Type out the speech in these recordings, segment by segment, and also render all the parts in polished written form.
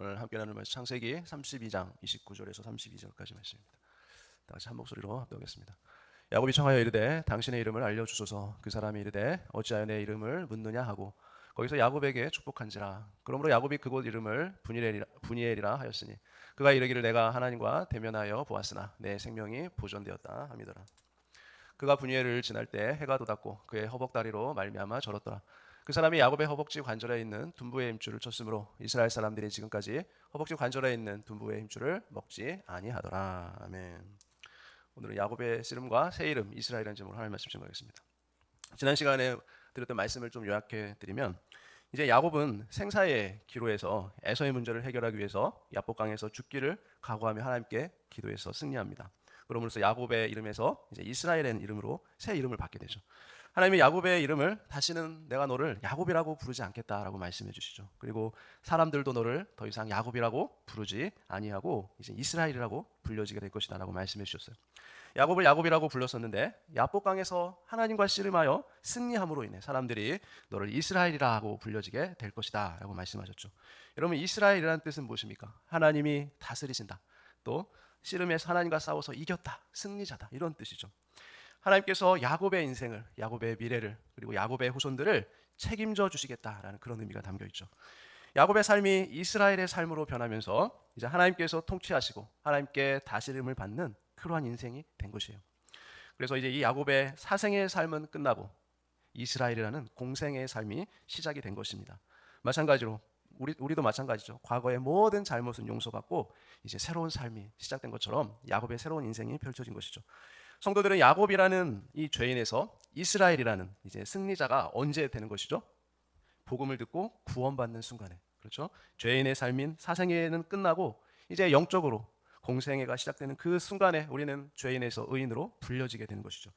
오늘 함께 나눌 말씀 창세기 32장 29절에서 32절까지 말씀입니다. 다 같이 한 목소리로 합독하겠습니다. 야곱이 청하여 이르되 당신의 이름을 알려주소서. 그 사람이 이르되 어찌하여 내 이름을 묻느냐 하고 거기서 야곱에게 축복한지라. 그러므로 야곱이 그곳 이름을 분이엘이라 하였으니 그가 이르기를 내가 하나님과 대면하여 보았으나 내 생명이 보존되었다 함이더라. 그가 분이엘을 지날 때 해가 돋았고 그의 허벅다리로 말미암아 절었더라. 그 사람이 야곱의 허벅지 관절에 있는 둔부의 힘줄을 쳤으므로 이스라엘 사람들이 지금까지 허벅지 관절에 있는 둔부의 힘줄을 먹지 아니하더라. 아멘. 오늘은 야곱의 씨름과 새 이름 이스라엘이라는 제목으로 하나님 말씀 증거하겠습니다. 지난 시간에 드렸던 말씀을 좀 요약해 드리면, 이제 야곱은 생사의 기로에서 에서의 문제를 해결하기 위해서 야복강에서 죽기를 각오하며 하나님께 기도해서 승리합니다. 그러므로서 야곱의 이름에서 이제 이스라엘이라는 이름으로 새 이름을 받게 되죠. 하나님이 야곱의 이름을 다시는 내가 너를 야곱이라고 부르지 않겠다라고 말씀해 주시죠. 그리고 사람들도 너를 더 이상 야곱이라고 부르지 아니하고 이제 이스라엘이라고 불려지게 될 것이다라고 말씀해 주셨어요. 야곱을 야곱이라고 불렀었는데 야복강에서 하나님과 씨름하여 승리함으로 인해 사람들이 너를 이스라엘이라고 불려지게 될 것이다라고 말씀하셨죠. 여러분, 이스라엘이라는 뜻은 무엇입니까? 하나님이 다스리신다. 또 씨름에서 하나님과 싸워서 이겼다, 승리자다, 이런 뜻이죠. 하나님께서 야곱의 인생을, 야곱의 미래를, 그리고 야곱의 후손들을 책임져 주시겠다라는 그런 의미가 담겨 있죠. 야곱의 삶이 이스라엘의 삶으로 변하면서 이제 하나님께서 통치하시고 하나님께 다스림을 받는 그러한 인생이 된 것이에요. 그래서 이제 이 야곱의 사생의 삶은 끝나고 이스라엘이라는 공생의 삶이 시작이 된 것입니다. 마찬가지로 우리도 마찬가지죠. 과거의 모든 잘못은 용서받고 이제 새로운 삶이 시작된 것처럼 야곱의 새로운 인생이 펼쳐진 것이죠. 성도들은 야곱이라는 이 죄인에서 이스라엘이라는 이제 승리자가 언제 되는 것이죠? 복음을 듣고 구원받는 순간에. 그렇죠? 죄인의 삶인 사생애는 끝나고 이제 영적으로 공생애가 시작되는 그 순간에 우리는 죄인에서 의인으로 불려지게 되는 것이죠.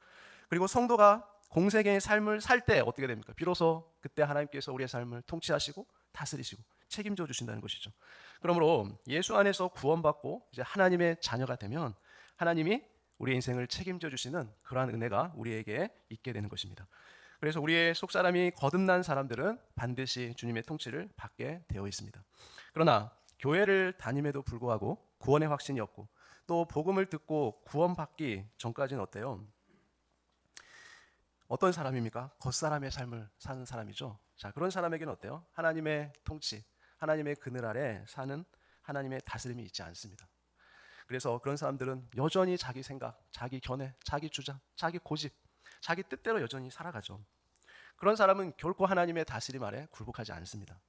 그리고 성도가 공생애의 삶을 살 때 어떻게 됩니까? 비로소 그때 하나님께서 우리의 삶을 통치하시고 다스리시고 책임져 주신다는 것이죠. 그러므로 예수 안에서 구원받고 이제 하나님의 자녀가 되면 하나님이 우리의 인생을 책임져 주시는 그러한 은혜가 우리에게 있게 되는 것입니다. 그래서 우리의 속사람이 거듭난 사람들은 반드시 주님의 통치를 받게 되어 있습니다. 그러나 교회를 다님에도 불구하고 구원의 확신이 없고 또 복음을 듣고 구원받기 전까지는 어때요? 어떤 사람입니까? 겉사람의 삶을 사는 사람이죠. 자, 그런 사람에게는 어때요? 하나님의 통치, 하나님의 그늘 아래 사는 하나님의 다스림이 있지 않습니다. 그래서 그런 사람들은 여전히 자기 생각, 자기 견해, 자기 주장, 자기 고집, 자기 뜻대로 여전히 살아가죠. 그런 사람은 결코 하나님의 다스림 아래 굴복하지 않습니다.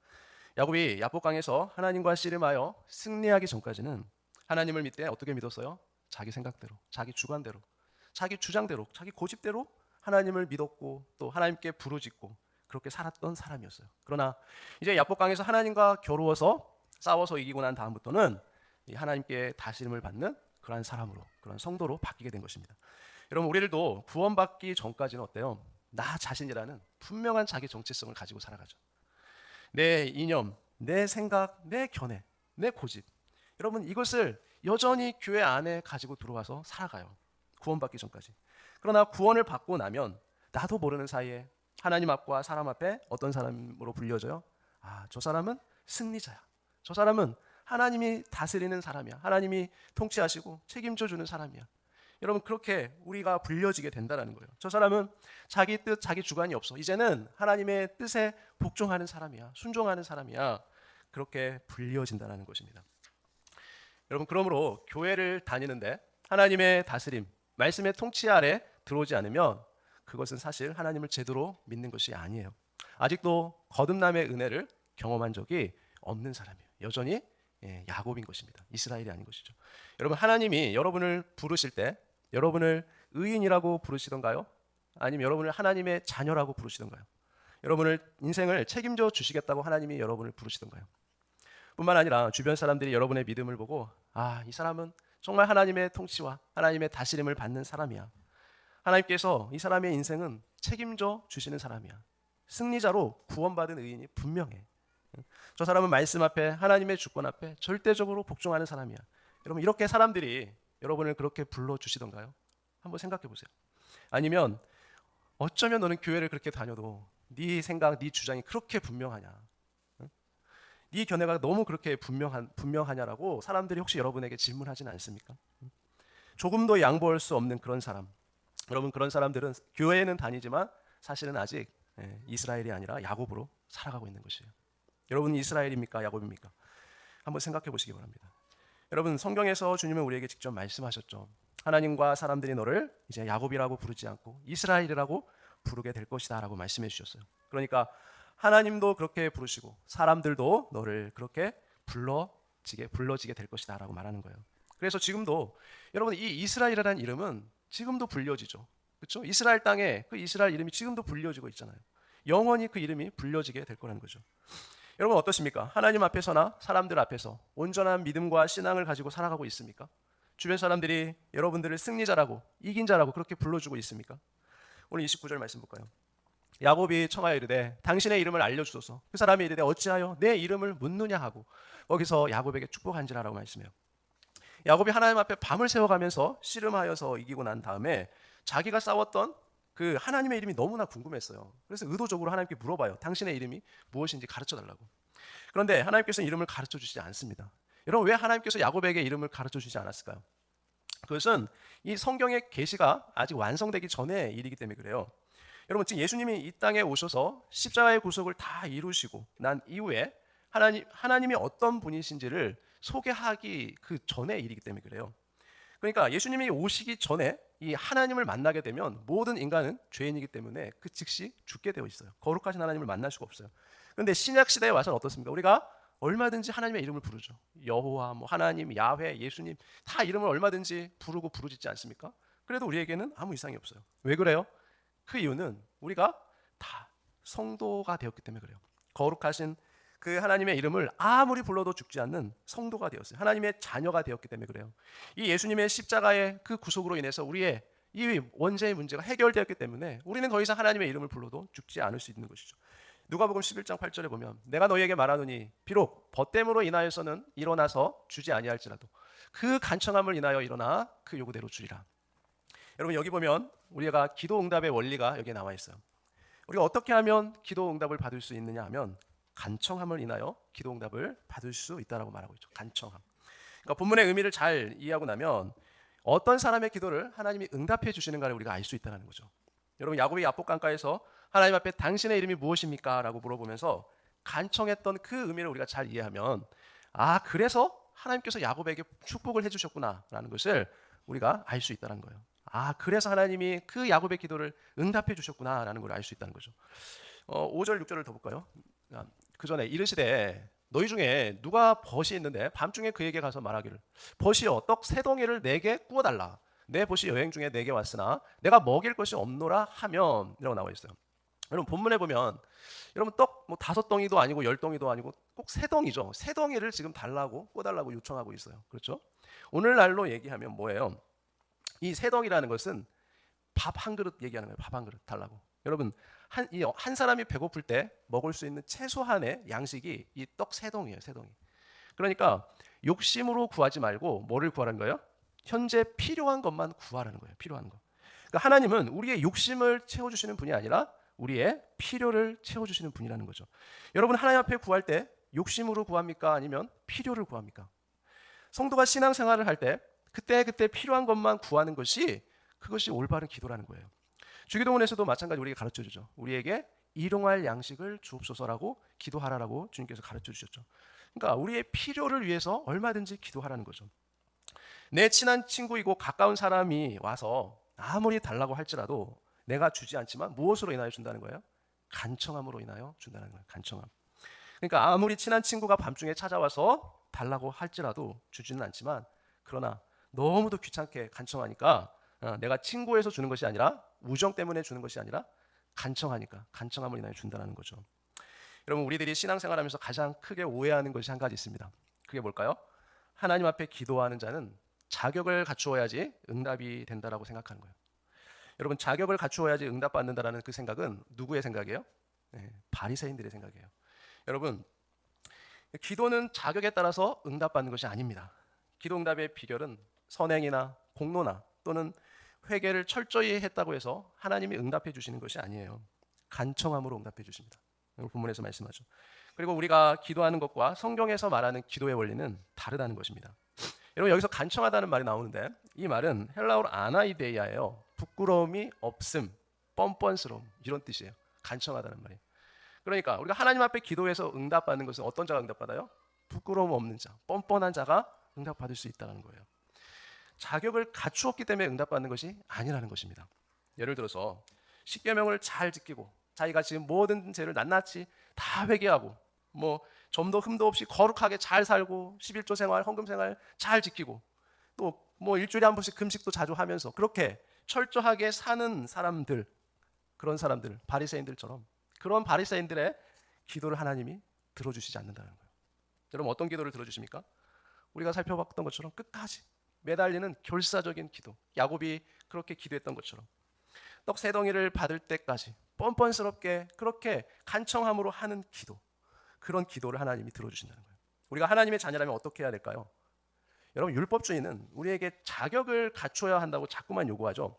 야곱이 야복강에서 하나님과 씨름하여 승리하기 전까지는 하나님을 믿되 어떻게 믿었어요? 자기 생각대로, 자기 주관대로, 자기 주장대로, 자기 고집대로 하나님을 믿었고 또 하나님께 부르짖고 그렇게 살았던 사람이었어요. 그러나 이제 야복강에서 하나님과 겨루어서 싸워서 이기고 난 다음부터는 하나님께 다스림을 받는 그러한 사람으로, 그런 성도로 바뀌게 된 것입니다. 여러분, 우리들도 구원받기 전까지는 어때요? 나 자신이라는 분명한 자기 정체성을 가지고 살아가죠. 내 이념, 내 생각, 내 견해, 내 고집, 여러분 이것을 여전히 교회 안에 가지고 들어와서 살아가요. 구원받기 전까지. 그러나 구원을 받고 나면 나도 모르는 사이에 하나님 앞과 사람 앞에 어떤 사람으로 불려져요? 아, 저 사람은 승리자야. 저 사람은 하나님이 다스리는 사람이야. 하나님이 통치하시고 책임져 주는 사람이야. 여러분, 그렇게 우리가 불려지게 된다는 거예요. 저 사람은 자기 뜻, 자기 주관이 없어. 이제는 하나님의 뜻에 복종하는 사람이야. 순종하는 사람이야. 그렇게 불려진다는 것입니다. 여러분, 그러므로 교회를 다니는데 하나님의 다스림, 말씀의 통치 아래 들어오지 않으면 그것은 사실 하나님을 제대로 믿는 것이 아니에요. 아직도 거듭남의 은혜를 경험한 적이 없는 사람이에요. 여전히 야곱인 것입니다. 이스라엘이 아닌 것이죠. 여러분, 하나님이 여러분을 부르실 때 여러분을 의인이라고 부르시던가요? 아니면 여러분을 하나님의 자녀라고 부르시던가요? 여러분을 인생을 책임져 주시겠다고 하나님이 여러분을 부르시던가요? 뿐만 아니라 주변 사람들이 여러분의 믿음을 보고 아, 이 사람은 정말 하나님의 통치와 하나님의 다스림을 받는 사람이야. 하나님께서 이 사람의 인생은 책임져 주시는 사람이야. 승리자로 구원받은 의인이 분명해. 저 사람은 말씀 앞에, 하나님의 주권 앞에 절대적으로 복종하는 사람이야. 여러분, 이렇게 사람들이 여러분을 그렇게 불러주시던가요? 한번 생각해 보세요. 아니면 어쩌면 너는 교회를 그렇게 다녀도 네 생각, 네 주장이 그렇게 분명하냐? 네 이 견해가 너무 그렇게 분명하냐라고 사람들이 혹시 여러분에게 질문하지는 않습니까? 조금도 양보할 수 없는 그런 사람. 여러분, 그런 사람들은 교회에는 다니지만 사실은 아직 이스라엘이 아니라 야곱으로 살아가고 있는 것이에요. 여러분, 이스라엘입니까? 야곱입니까? 한번 생각해 보시기 바랍니다. 여러분, 성경에서 주님은 우리에게 직접 말씀하셨죠. 하나님과 사람들이 너를 이제 야곱이라고 부르지 않고 이스라엘이라고 부르게 될 것이다 라고 말씀해 주셨어요. 그러니까 하나님도 그렇게 부르시고 사람들도 너를 그렇게 불러지게 될 것이다 라고 말하는 거예요. 그래서 지금도 여러분, 이 이스라엘이라는 이름은 지금도 불려지죠. 그렇죠? 이스라엘 땅에 그 이스라엘 이름이 지금도 불려지고 있잖아요. 영원히 그 이름이 불려지게 될 거라는 거죠. 여러분, 어떠십니까? 하나님 앞에서나 사람들 앞에서 온전한 믿음과 신앙을 가지고 살아가고 있습니까? 주변 사람들이 여러분들을 승리자라고, 이긴 자라고 그렇게 불러주고 있습니까? 오늘 29절 말씀 볼까요? 야곱이 청하여 이르되 당신의 이름을 알려주소서. 그 사람이 이르되 어찌하여 내 이름을 묻느냐 하고 거기서 야곱에게 축복한지라라고 말씀해요. 야곱이 하나님 앞에 밤을 새워가면서 씨름하여서 이기고 난 다음에 자기가 싸웠던 그 하나님의 이름이 너무나 궁금했어요. 그래서 의도적으로 하나님께 물어봐요. 당신의 이름이 무엇인지 가르쳐달라고. 그런데 하나님께서는 이름을 가르쳐 주시지 않습니다. 여러분, 왜 하나님께서 야곱에게 이름을 가르쳐 주시지 않았을까요? 그것은 이 성경의 계시가 아직 완성되기 전의 일이기 때문에 그래요. 여러분, 지금 예수님이 이 땅에 오셔서 십자가의 구속을 다 이루시고 난 이후에 하나님이 어떤 분이신지를 소개하기 그 전의 일이기 때문에 그래요. 그러니까 예수님이 오시기 전에 이 하나님을 만나게 되면 모든 인간은 죄인이기 때문에 그 즉시 죽게 되어 있어요. 거룩하신 하나님을 만날 수가 없어요. 그런데 신약 시대에 와서는 어떻습니까? 우리가 얼마든지 하나님의 이름을 부르죠. 여호와, 하나님, 야훼, 예수님 다 이름을 얼마든지 부르고 부르짖지 않습니까? 그래도 우리에게는 아무 이상이 없어요. 왜 그래요? 그 이유는 우리가 다 성도가 되었기 때문에 그래요. 거룩하신 그 하나님의 이름을 아무리 불러도 죽지 않는 성도가 되었어요. 하나님의 자녀가 되었기 때문에 그래요. 이 예수님의 십자가의 그 구속으로 인해서 우리의 이 원죄의 문제가 해결되었기 때문에 우리는 더 이상 하나님의 이름을 불러도 죽지 않을 수 있는 것이죠. 누가복음 11장 8절에 보면 내가 너희에게 말하노니 비록 벗됨으로 인하여서는 일어나서 주지 아니할지라도 그 간청함을 인하여 일어나 그 요구대로 주리라. 여러분, 여기 보면 우리가 기도 응답의 원리가 여기에 나와 있어요. 우리가 어떻게 하면 기도 응답을 받을 수 있느냐 하면 간청함을 인하여 기도 응답을 받을 수 있다라고 말하고 있죠. 간청함. 그러니까 본문의 의미를 잘 이해하고 나면 어떤 사람의 기도를 하나님이 응답해 주시는가를 우리가 알 수 있다는 거죠. 여러분, 야곱이 야복강가에서 하나님 앞에 당신의 이름이 무엇입니까? 라고 물어보면서 간청했던 그 의미를 우리가 잘 이해하면 그래서 하나님께서 야곱에게 축복을 해주셨구나 라는 것을 우리가 알 수 있다는 거예요. 그래서 하나님이 그 야곱의 기도를 응답해 주셨구나 라는 걸 알 수 있다는 거죠. 5절 6절을 더 볼까요? 그 전에 이르시되 너희 중에 누가 벗이 있는데 밤중에 그에게 가서 말하기를 벗이여 떡 세 덩이를 내게 구워달라. 내 벗이 여행 중에 내게 왔으나 내가 먹일 것이 없노라 하면 이라고 나와 있어요. 여러분, 본문에 보면 여러분 떡 5덩이도 아니고 10덩이도 아니고 꼭 3덩이죠. 3덩이를 지금 달라고 구워달라고 요청하고 있어요. 그렇죠? 오늘날로 얘기하면 뭐예요? 이 3덩이라는 것은 밥 한 그릇 얘기하는 거예요. 밥 한 그릇 달라고. 여러분, 한 사람이 배고플 때 먹을 수 있는 최소한의 양식이 이 떡 3덩이예요. 3덩이. 그러니까 욕심으로 구하지 말고 뭐를 구하라는 거예요? 현재 필요한 것만 구하라는 거예요. 필요한 거. 그러니까 하나님은 우리의 욕심을 채워주시는 분이 아니라 우리의 필요를 채워주시는 분이라는 거죠. 여러분, 하나님 앞에 구할 때 욕심으로 구합니까? 아니면 필요를 구합니까? 성도가 신앙생활을 할 때 그때 필요한 것만 구하는 것이 그것이 올바른 기도라는 거예요. 주기도문에서도 마찬가지 우리에게 가르쳐주죠. 우리에게 일용할 양식을 주옵소서라고 기도하라라고 주님께서 가르쳐주셨죠. 그러니까 우리의 필요를 위해서 얼마든지 기도하라는 거죠. 내 친한 친구이고 가까운 사람이 와서 아무리 달라고 할지라도 내가 주지 않지만 무엇으로 인하여 준다는 거예요? 간청함으로 인하여 준다는 거예요. 간청함. 그러니까 아무리 친한 친구가 밤중에 찾아와서 달라고 할지라도 주지는 않지만 그러나 너무도 귀찮게 간청하니까 내가 친구에서 주는 것이 아니라 우정 때문에 주는 것이 아니라 간청하니까 간청함을 인하여 준다는 거죠. 여러분, 우리들이 신앙생활하면서 가장 크게 오해하는 것이 한 가지 있습니다. 그게 뭘까요? 하나님 앞에 기도하는 자는 자격을 갖추어야지 응답이 된다라고 생각하는 거예요. 여러분, 자격을 갖추어야지 응답받는다라는 그 생각은 누구의 생각이에요? 바리새인들의 생각이에요. 여러분, 기도는 자격에 따라서 응답받는 것이 아닙니다. 기도 응답의 비결은 선행이나 공로나 또는 회개를 철저히 했다고 해서 하나님이 응답해 주시는 것이 아니에요. 간청함으로 응답해 주십니다. 본문에서 말씀하죠. 그리고 우리가 기도하는 것과 성경에서 말하는 기도의 원리는 다르다는 것입니다. 여러분 여기서 간청하다는 말이 나오는데 이 말은 헬라어로 아나이데이아예요. 부끄러움이 없음, 뻔뻔스러움 이런 뜻이에요. 간청하다는 말이. 그러니까 우리가 하나님 앞에 기도해서 응답받는 것은 어떤 자가 응답받아요? 부끄러움 없는 자, 뻔뻔한 자가 응답받을 수 있다는 거예요. 자격을 갖추었기 때문에 응답받는 것이 아니라는 것입니다. 예를 들어서 십계명을 잘 지키고 자기가 지금 모든 죄를 낱낱이 다 회개하고 뭐 점도 흠도 없이 거룩하게 잘 살고 11조 생활, 헌금 생활 잘 지키고 또 뭐 일주일에 한 번씩 금식도 자주 하면서 그렇게 철저하게 사는 사람들, 그런 사람들, 바리새인들처럼 그런 바리새인들의 기도를 하나님이 들어주시지 않는다는 거예요. 여러분 어떤 기도를 들어주십니까? 우리가 살펴봤던 것처럼 끝까지 매달리는 결사적인 기도, 야곱이 그렇게 기도했던 것처럼 떡 세 덩이를 받을 때까지 뻔뻔스럽게 그렇게 간청함으로 하는 기도, 그런 기도를 하나님이 들어주신다는 거예요. 우리가 하나님의 자녀라면 어떻게 해야 될까요? 여러분 율법주의는 우리에게 자격을 갖춰야 한다고 자꾸만 요구하죠.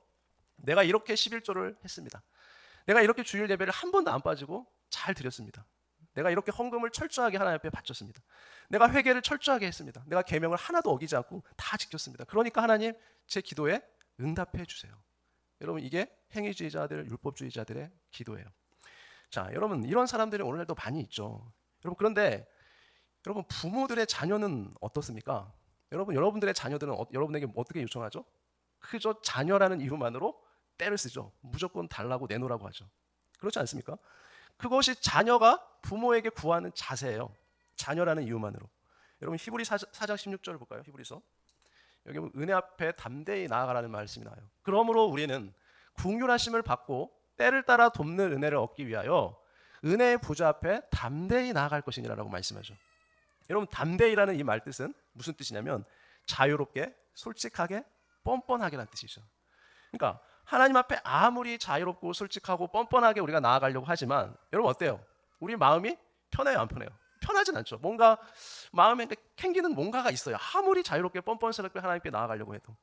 내가 이렇게 11조를 했습니다. 내가 이렇게 주일 예배를 한 번도 안 빠지고 잘 드렸습니다. 내가 이렇게 헌금을 철저하게 하나님 앞에 바쳤습니다. 내가 회개를 철저하게 했습니다. 내가 계명을 하나도 어기지 않고 다 지켰습니다. 그러니까 하나님 제 기도에 응답해 주세요. 여러분 이게 행위주의자들, 율법주의자들의 기도예요. 자, 여러분 이런 사람들이 오늘날도 많이 있죠. 여러분 그런데 여러분 부모들의 자녀는 어떻습니까? 여러분들의 자녀들은 여러분에게 어떻게 요청하죠? 그저 자녀라는 이유만으로 때를 쓰죠. 무조건 달라고 내놓으라고 하죠. 그렇지 않습니까? 그것이 자녀가 부모에게 구하는 자세예요. 자녀라는 이유만으로. 여러분 히브리 4장 16절을 볼까요? 히브리서. 여기 은혜 앞에 담대히 나아가라는 말씀이 나와요. 그러므로 우리는 긍휼하심을 받고 때를 따라 돕는 은혜를 얻기 위하여 은혜의 보좌 앞에 담대히 나아갈 것이니라라고 말씀하죠. 여러분 담대히라는 이 말 뜻은 무슨 뜻이냐면 자유롭게, 솔직하게, 뻔뻔하게라는 뜻이죠. 그러니까 하나님 앞에 아무리 자유롭고 솔직하고 뻔뻔하게 우리가 나아가려고 하지만 여러분 어때요? 우리 마음이 편해요, 안 편해요? 편하진 않죠. 뭔가 마음에 캥기는 뭔가가 있어요. 아무리 자유롭게 뻔뻔스럽게 하나님께 나아가려고 해도.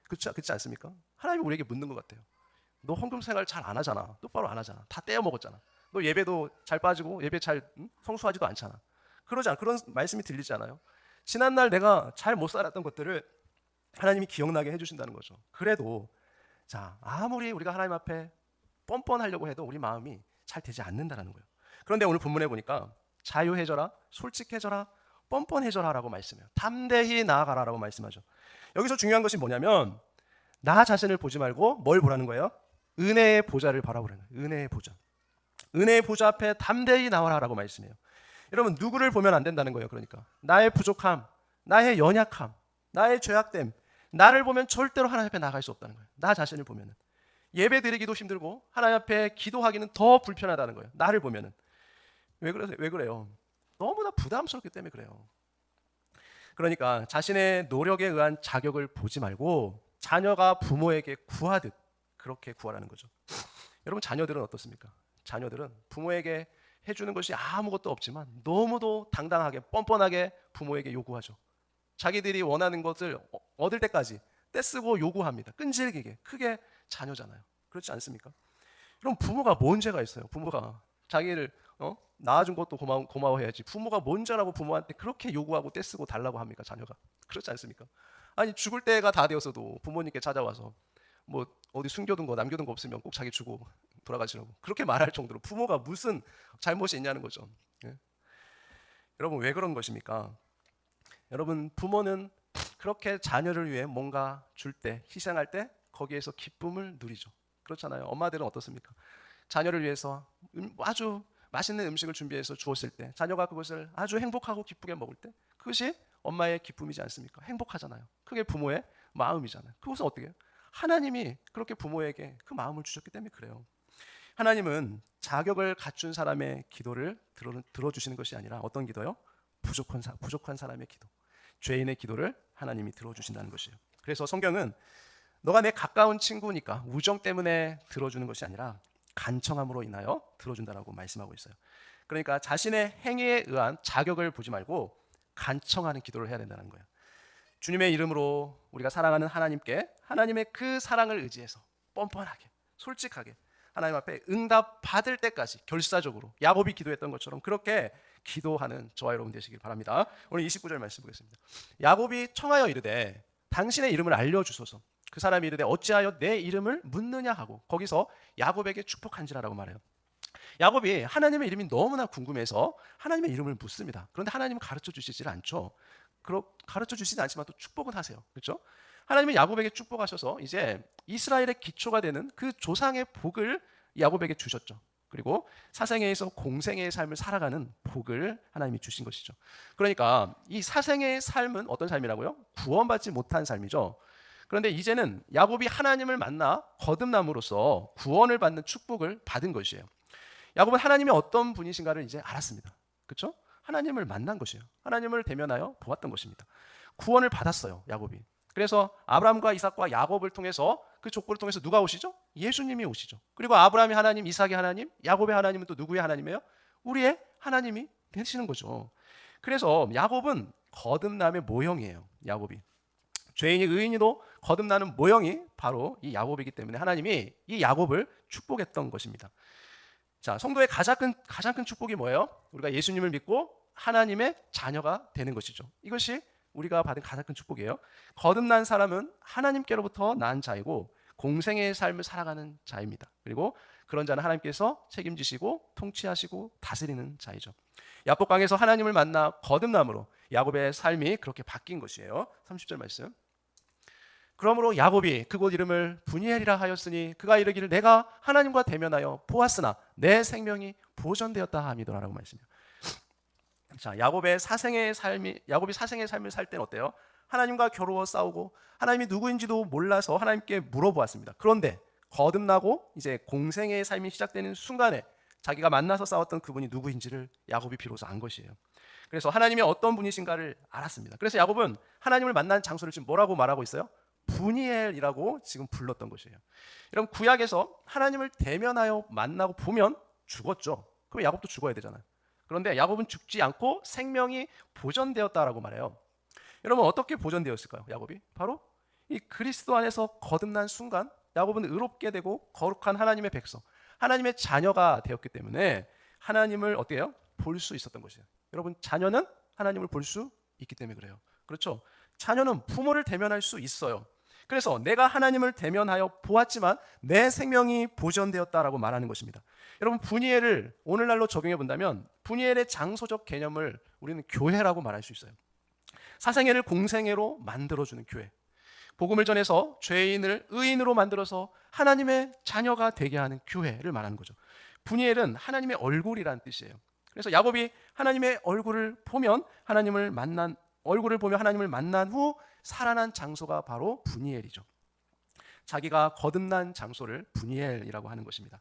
그렇지 않습니까? 하나님이 우리에게 묻는 것 같아요. 너 헌금 생활 잘 안 하잖아. 똑바로 안 하잖아. 다 떼어 먹었잖아. 너 예배도 잘 빠지고 예배 잘 성수하지도 않잖아. 그런 말씀이 들리지 않아요? 지난날 내가 잘 못 살았던 것들을 하나님이 기억나게 해주신다는 거죠. 그래도 자 아무리 우리가 하나님 앞에 뻔뻔하려고 해도 우리 마음이 잘 되지 않는다는 거예요. 그런데 오늘 본문에 보니까 자유해져라, 솔직해져라, 뻔뻔해져라라고 말씀해요. 담대히 나아가라라고 말씀하죠. 여기서 중요한 것이 뭐냐면 나 자신을 보지 말고 뭘 보라는 거예요? 은혜의 보좌를 바라보라는 거예요. 은혜의 보좌. 은혜의 보좌 앞에 담대히 나와라라고 말씀해요. 여러분 누구를 보면 안 된다는 거예요. 그러니까 나의 부족함, 나의 연약함, 나의 죄악됨, 나를 보면 절대로 하나님 앞에 나갈 수 없다는 거예요. 나 자신을 보면은 예배 드리기도 힘들고 하나님 앞에 기도하기는 더 불편하다는 거예요. 나를 보면은 왜 그래요? 너무나 부담스럽기 때문에 그래요. 그러니까 자신의 노력에 의한 자격을 보지 말고 자녀가 부모에게 구하듯 그렇게 구하라는 거죠. 여러분 자녀들은 어떻습니까? 자녀들은 부모에게 해주는 것이 아무것도 없지만 너무도 당당하게 뻔뻔하게 부모에게 요구하죠. 자기들이 원하는 것을 얻을 때까지 떼쓰고 요구합니다. 끈질기게. 그게 자녀잖아요. 그렇지 않습니까? 그럼 부모가 뭔 죄가 있어요? 부모가 자기를 낳아준 것도 고마워해야지. 부모가 뭔 죄라고 부모한테 그렇게 요구하고 떼쓰고 달라고 합니까? 자녀가. 그렇지 않습니까? 아니 죽을 때가 다 되었어도 부모님께 찾아와서 뭐 어디 숨겨둔 거 남겨둔 거 없으면 꼭 자기 주고 돌아가시라고 그렇게 말할 정도로 부모가 무슨 잘못이 있냐는 거죠. 예? 여러분 왜 그런 것입니까? 여러분 부모는 그렇게 자녀를 위해 뭔가 줄 때, 희생할 때 거기에서 기쁨을 누리죠. 그렇잖아요. 엄마들은 어떻습니까? 자녀를 위해서 아주 맛있는 음식을 준비해서 주었을 때 자녀가 그것을 아주 행복하고 기쁘게 먹을 때 그것이 엄마의 기쁨이지 않습니까? 행복하잖아요. 그게 부모의 마음이잖아요. 그것은 어떻게 해요? 하나님이 그렇게 부모에게 그 마음을 주셨기 때문에 그래요. 하나님은 자격을 갖춘 사람의 기도를 들어주시는 것이 아니라 어떤 기도요? 부족한 사람의 기도, 죄인의 기도를 하나님이 들어주신다는 것이에요. 그래서 성경은 너가 내 가까운 친구니까 우정 때문에 들어주는 것이 아니라 간청함으로 인하여 들어준다라고 말씀하고 있어요. 그러니까 자신의 행위에 의한 자격을 보지 말고 간청하는 기도를 해야 된다는 거예요. 주님의 이름으로 우리가 사랑하는 하나님께 하나님의 그 사랑을 의지해서 뻔뻔하게 솔직하게 하나님 앞에 응답 받을 때까지 결사적으로 야곱이 기도했던 것처럼 그렇게 기도하는 저와 여러분 되시길 바랍니다. 오늘 29절 말씀 보겠습니다. 야곱이 청하여 이르되 당신의 이름을 알려주소서. 그 사람이 이르되 어찌하여 내 이름을 묻느냐 하고 거기서 야곱에게 축복한지라라고 말해요. 야곱이 하나님의 이름이 너무나 궁금해서 하나님의 이름을 묻습니다. 그런데 하나님은 가르쳐 주시질 않죠. 가르쳐 주시지 않지만 또 축복은 하세요. 그렇죠? 하나님은 야곱에게 축복하셔서 이제 이스라엘의 기초가 되는 그 조상의 복을 야곱에게 주셨죠. 그리고 사생애에서 공생애의 삶을 살아가는 복을 하나님이 주신 것이죠. 그러니까 이 사생애의 삶은 어떤 삶이라고요? 구원받지 못한 삶이죠. 그런데 이제는 야곱이 하나님을 만나 거듭남으로써 구원을 받는 축복을 받은 것이에요. 야곱은 하나님이 어떤 분이신가를 이제 알았습니다. 그렇죠? 하나님을 만난 것이에요. 하나님을 대면하여 보았던 것입니다. 구원을 받았어요, 야곱이. 그래서 아브라함과 이삭과 야곱을 통해서 그 족보를 통해서 누가 오시죠? 예수님이 오시죠. 그리고 아브라함의 하나님, 이삭의 하나님, 야곱의 하나님은 또 누구의 하나님이에요? 우리의 하나님이 되시는 거죠. 그래서 야곱은 거듭남의 모형이에요. 야곱이. 죄인이 의인이도 거듭나는 모형이 바로 이 야곱이기 때문에 하나님이 이 야곱을 축복했던 것입니다. 자, 성도의 가장 큰 축복이 뭐예요? 우리가 예수님을 믿고 하나님의 자녀가 되는 것이죠. 이것이 우리가 받은 가장 큰 축복이에요. 거듭난 사람은 하나님께로부터 난 자이고 공생의 삶을 살아가는 자입니다. 그리고 그런 자는 하나님께서 책임지시고 통치하시고 다스리는 자이죠. 야복강에서 하나님을 만나 거듭남으로 야곱의 삶이 그렇게 바뀐 것이에요. 30절 말씀. 그러므로 야곱이 그곳 이름을 브니엘이라 하였으니 그가 이르기를 내가 하나님과 대면하여 보았으나 내 생명이 보존되었다 함이더라라고 말씀해요. 자, 야곱이 사생의 삶을 살 때는 어때요? 하나님과 겨루어 싸우고 하나님이 누구인지도 몰라서 하나님께 물어보았습니다. 그런데 거듭나고 이제 공생의 삶이 시작되는 순간에 자기가 만나서 싸웠던 그분이 누구인지를 야곱이 비로소 안 것이에요. 그래서 하나님이 어떤 분이신가를 알았습니다. 그래서 야곱은 하나님을 만난 장소를 지금 뭐라고 말하고 있어요? 브니엘이라고 지금 불렀던 것이에요. 여러분, 구약에서 하나님을 대면하여 만나고 보면 죽었죠. 그럼 야곱도 죽어야 되잖아요. 그런데 야곱은 죽지 않고 생명이 보존되었다라고 말해요. 여러분, 어떻게 보존되었을까요? 야곱이 바로 이 그리스도 안에서 거듭난 순간 야곱은 의롭게 되고 거룩한 하나님의 백성, 하나님의 자녀가 되었기 때문에 하나님을 어떻게 해요? 볼 수 있었던 것이에요. 여러분, 자녀는 하나님을 볼 수 있기 때문에 그래요. 그렇죠? 자녀는 부모를 대면할 수 있어요. 그래서 내가 하나님을 대면하여 보았지만 내 생명이 보존되었다라고 말하는 것입니다. 여러분, 브니엘을 오늘날로 적용해 본다면 브니엘의 장소적 개념을 우리는 교회라고 말할 수 있어요. 사생애를 공생애로 만들어주는 교회. 복음을 전해서 죄인을 의인으로 만들어서 하나님의 자녀가 되게 하는 교회를 말하는 거죠. 브니엘은 하나님의 얼굴이라는 뜻이에요. 그래서 야곱이 하나님의 얼굴을 보면 하나님을 만난 후 살아난 장소가 바로 브니엘이죠. 자기가 거듭난 장소를 브니엘이라고 하는 것입니다.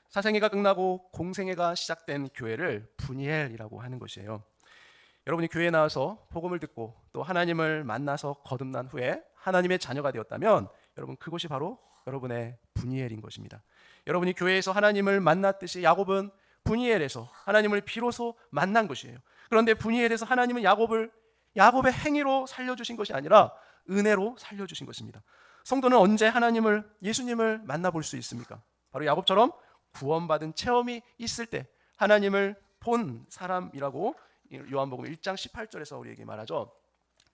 사생애가 끝나고 공생애가 시작된 교회를 브니엘이라고 하는 것이에요. 여러분이 교회에 나와서 복음을 듣고 또 하나님을 만나서 거듭난 후에 하나님의 자녀가 되었다면 여러분, 그것이 바로 여러분의 브니엘인 것입니다. 여러분이 교회에서 하나님을 만났듯이 야곱은 브니엘에서 하나님을 비로소 만난 것이에요. 그런데 브니엘에서 하나님은 야곱의 행위로 살려주신 것이 아니라 은혜로 살려주신 것입니다. 성도는 언제 예수님을 만나볼 수 있습니까? 바로 야곱처럼 구원받은 체험이 있을 때 하나님을 본 사람이라고 요한복음 1장 18절에서 우리에게 말하죠.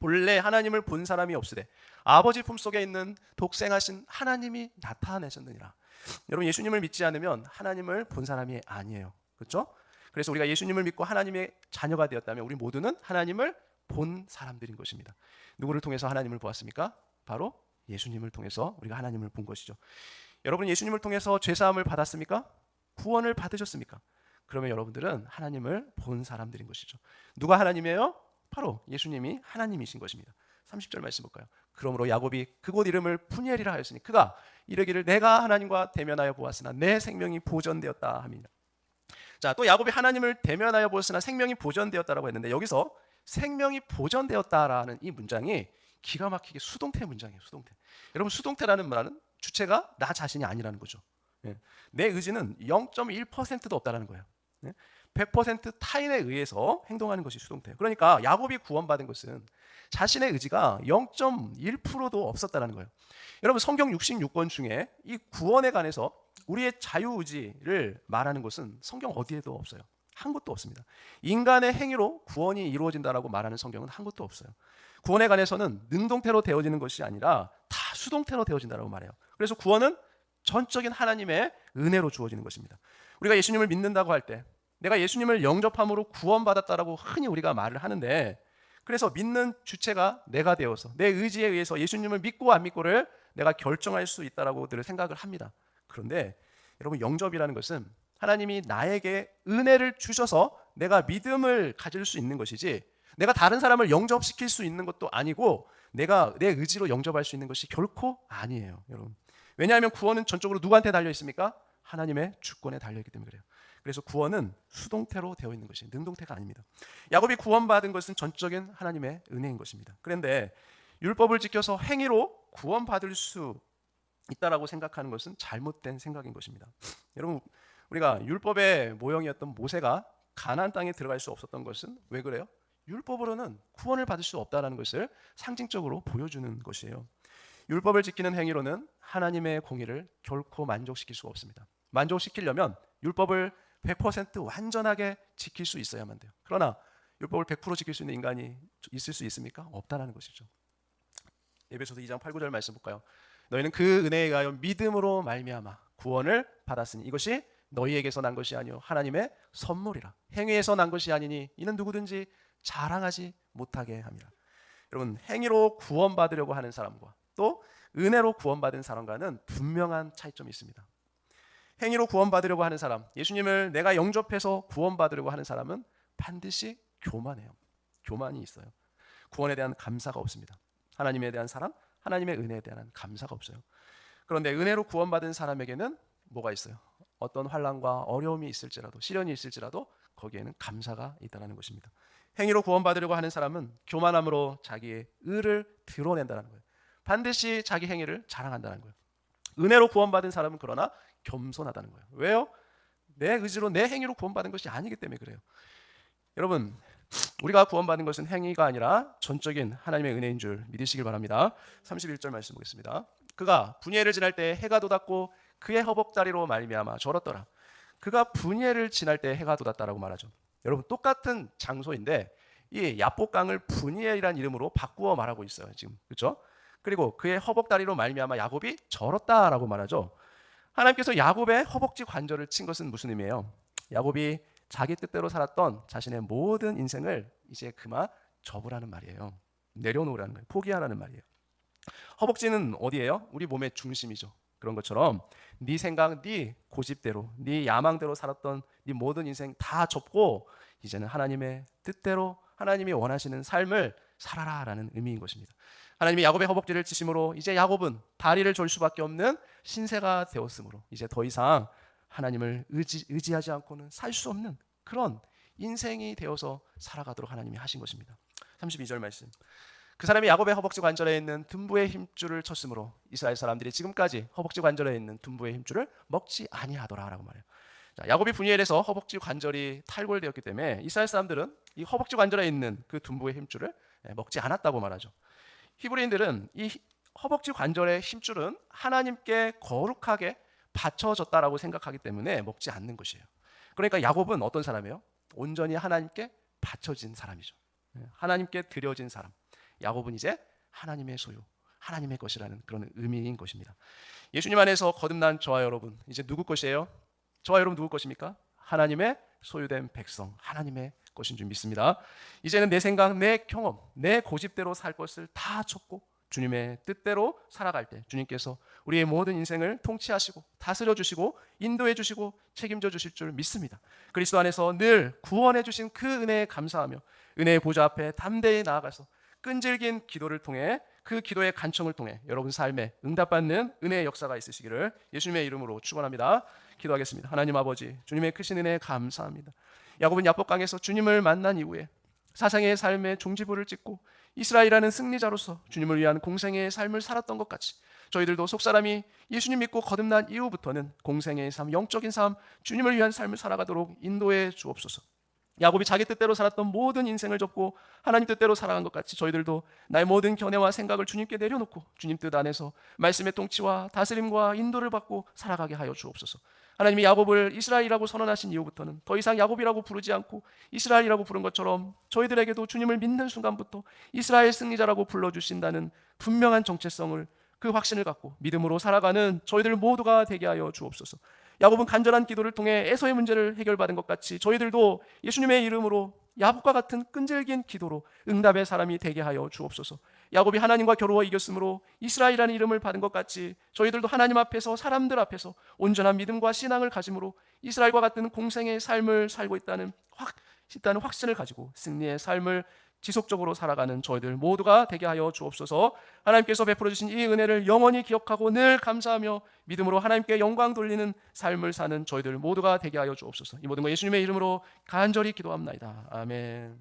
본래 하나님을 본 사람이 없으되 아버지 품속에 있는 독생하신 하나님이 나타내셨느니라. 여러분, 예수님을 믿지 않으면 하나님을 본 사람이 아니에요. 그렇죠? 그래서 우리가 예수님을 믿고 하나님의 자녀가 되었다면 우리 모두는 하나님을 본 사람들인 것입니다. 누구를 통해서 하나님을 보았습니까? 바로 예수님을 통해서 우리가 하나님을 본 것이죠. 여러분, 예수님을 통해서 죄사함을 받았습니까? 구원을 받으셨습니까? 그러면 여러분들은 하나님을 본 사람들인 것이죠. 누가 하나님이에요? 바로 예수님이 하나님이신 것입니다. 30절 말씀 볼까요? 그러므로 야곱이 그곳 이름을 푸니엘이라 하였으니 그가 이르기를 내가 하나님과 대면하여 보았으나 내 생명이 보존되었다 함이니라. 자, 또 야곱이 하나님을 대면하여 보았으나 생명이 보존되었다라고 했는데 여기서 생명이 보존되었다라는 이 문장이 기가 막히게 수동태 문장이에요. 수동태. 여러분, 수동태라는 말은 주체가 나 자신이 아니라는 거죠. 내 의지는 0.1%도 없다라는 거예요. 100% 타인에 의해서 행동하는 것이 수동태예요. 그러니까 야곱이 구원받은 것은 자신의 의지가 0.1%도 없었다는 거예요. 여러분, 성경 66권 중에 이 구원에 관해서 우리의 자유의지를 말하는 것은 성경 어디에도 없어요. 한 곳도 없습니다. 인간의 행위로 구원이 이루어진다라고 말하는 성경은 한 곳도 없어요. 구원에 관해서는 능동태로 되어지는 것이 아니라 다 수동태로 되어진다라고 말해요. 그래서 구원은 전적인 하나님의 은혜로 주어지는 것입니다. 우리가 예수님을 믿는다고 할 때 내가 예수님을 영접함으로 구원받았다라고 흔히 우리가 말을 하는데, 그래서 믿는 주체가 내가 되어서 내 의지에 의해서 예수님을 믿고 안 믿고를 내가 결정할 수 있다라고 늘 생각을 합니다. 그런데 여러분, 영접이라는 것은 하나님이 나에게 은혜를 주셔서 내가 믿음을 가질 수 있는 것이지, 내가 다른 사람을 영접시킬 수 있는 것도 아니고 내가 내 의지로 영접할 수 있는 것이 결코 아니에요, 여러분. 왜냐하면 구원은 전적으로 누구한테 달려 있습니까? 하나님의 주권에 달려 있기 때문에 그래요. 그래서 구원은 수동태로 되어 있는 것이 능동태가 아닙니다. 야곱이 구원받은 것은 전적인 하나님의 은혜인 것입니다. 그런데 율법을 지켜서 행위로 구원받을 수 있다라고 생각하는 것은 잘못된 생각인 것입니다. 여러분, 우리가 율법의 모형이었던 모세가 가나안 땅에 들어갈 수 없었던 것은 왜 그래요? 율법으로는 구원을 받을 수 없다는 것을 상징적으로 보여주는 것이에요. 율법을 지키는 행위로는 하나님의 공의를 결코 만족시킬 수가 없습니다. 만족시키려면 율법을 100% 완전하게 지킬 수 있어야만 돼요. 그러나 율법을 100% 지킬 수 있는 인간이 있을 수 있습니까? 없다는 것이죠. 에베소서 2장 8, 9절 말씀 볼까요? 너희는 그 은혜에 의하여 믿음으로 말미암아 구원을 받았으니 이것이 너희에게서 난 것이 아니요 하나님의 선물이라. 행위에서 난 것이 아니니 이는 누구든지 자랑하지 못하게 함이라. 여러분, 행위로 구원받으려고 하는 사람과 또 은혜로 구원받은 사람과는 분명한 차이점이 있습니다. 행위로 구원받으려고 하는 사람, 예수님을 내가 영접해서 구원받으려고 하는 사람은 반드시 교만해요. 교만이 있어요. 구원에 대한 감사가 없습니다. 하나님에 대한 사랑, 하나님의 은혜에 대한 감사가 없어요. 그런데 은혜로 구원받은 사람에게는 뭐가 있어요? 어떤 환난과 어려움이 있을지라도, 시련이 있을지라도 거기에는 감사가 있다는 것입니다. 행위로 구원받으려고 하는 사람은 교만함으로 자기의 의를 드러낸다는 거예요. 반드시 자기 행위를 자랑한다는 거예요. 은혜로 구원받은 사람은 그러나 겸손하다는 거예요. 왜요? 내 의지로 내 행위로 구원받은 것이 아니기 때문에 그래요. 여러분, 우리가 구원받은 것은 행위가 아니라 전적인 하나님의 은혜인 줄 믿으시길 바랍니다. 31절 말씀 보겠습니다. 그가 분예를 지날 때 해가 돋았고 그의 허벅다리로 말미암아 절었더라. 그가 분예를 지날 때 해가 돋았다라고 말하죠. 여러분, 똑같은 장소인데 이 야복강을 분예이라는 이름으로 바꾸어 말하고 있어요, 지금. 그렇죠? 그리고 그의 허벅다리로 말미암아 야곱이 절었다라고 말하죠. 하나님께서 야곱의 허벅지 관절을 친 것은 무슨 의미예요? 야곱이 자기 뜻대로 살았던 자신의 모든 인생을 이제 그만 접으라는 말이에요. 내려놓으라는 거예요. 포기하라는 말이에요. 허벅지는 어디예요? 우리 몸의 중심이죠. 그런 것처럼 네 생각, 네 고집대로, 네 야망대로 살았던 네 모든 인생 다 접고 이제는 하나님의 뜻대로 하나님이 원하시는 삶을 살아라라는 의미인 것입니다. 하나님이 야곱의 허벅지를 치심으로 이제 야곱은 다리를 졸 수밖에 없는 신세가 되었으므로 이제 더 이상 하나님을 의지하지 않고는 살 수 없는 그런 인생이 되어서 살아가도록 하나님이 하신 것입니다. 32절 말씀. 그 사람이 야곱의 허벅지 관절에 있는 둔부의 힘줄을 쳤으므로 이스라엘 사람들이 지금까지 허벅지 관절에 있는 둔부의 힘줄을 먹지 아니하더라라고 말해요. 자, 야곱이 분이엘에서 허벅지 관절이 탈골되었기 때문에 이스라엘 사람들은 이 허벅지 관절에 있는 그 둔부의 힘줄을 먹지 않았다고 말하죠. 히브리인들은 이 허벅지 관절의 힘줄은 하나님께 거룩하게 바쳐졌다라고 생각하기 때문에 먹지 않는 것이에요. 그러니까 야곱은 어떤 사람이에요? 온전히 하나님께 바쳐진 사람이죠. 하나님께 드려진 사람. 야곱은 이제 하나님의 소유, 하나님의 것이라는 그런 의미인 것입니다. 예수님 안에서 거듭난 저와 여러분, 이제 누구 것이에요? 저와 여러분 누구 것입니까? 하나님의 소유된 백성, 하나님의 것인 줄 믿습니다. 이제는 내 생각, 내 경험, 내 고집대로 살 것을 다 접고 주님의 뜻대로 살아갈 때 주님께서 우리의 모든 인생을 통치하시고 다스려 주시고 인도해 주시고 책임져 주실 줄 믿습니다. 그리스도 안에서 늘 구원해 주신 그 은혜에 감사하며 은혜의 보좌 앞에 담대히 나아가서 끈질긴 기도를 통해 그 기도의 간청을 통해 여러분 삶에 응답받는 은혜의 역사가 있으시기를 예수님의 이름으로 축원합니다. 기도하겠습니다. 하나님 아버지, 주님의 크신 은혜에 감사합니다. 야곱은 야복강에서 주님을 만난 이후에 사상의 삶의 종지부를 찍고 이스라엘이라는 승리자로서 주님을 위한 공생의 삶을 살았던 것 같이 저희들도 속사람이 예수님 믿고 거듭난 이후부터는 공생의 삶, 영적인 삶, 주님을 위한 삶을 살아가도록 인도해 주옵소서. 야곱이 자기 뜻대로 살았던 모든 인생을 접고 하나님 뜻대로 살아간 것 같이 저희들도 나의 모든 견해와 생각을 주님께 내려놓고 주님 뜻 안에서 말씀의 통치와 다스림과 인도를 받고 살아가게 하여 주옵소서. 하나님이 야곱을 이스라엘이라고 선언하신 이후부터는 더 이상 야곱이라고 부르지 않고 이스라엘이라고 부른 것처럼 저희들에게도 주님을 믿는 순간부터 이스라엘 승리자라고 불러주신다는 분명한 정체성을, 그 확신을 갖고 믿음으로 살아가는 저희들 모두가 되게 하여 주옵소서. 야곱은 간절한 기도를 통해 에서의 문제를 해결받은 것 같이 저희들도 예수님의 이름으로 야곱과 같은 끈질긴 기도로 응답의 사람이 되게 하여 주옵소서. 야곱이 하나님과 겨루어 이겼으므로 이스라엘이라는 이름을 받은 것 같이 저희들도 하나님 앞에서, 사람들 앞에서 온전한 믿음과 신앙을 가짐으로 이스라엘과 같은 공생의 삶을 살고 있다는 확신을 가지고 승리의 삶을 지속적으로 살아가는 저희들 모두가 되게 하여 주옵소서. 하나님께서 베풀어 주신 이 은혜를 영원히 기억하고 늘 감사하며 믿음으로 하나님께 영광 돌리는 삶을 사는 저희들 모두가 되게 하여 주옵소서. 이 모든 것 예수님의 이름으로 간절히 기도합나이다. 아멘.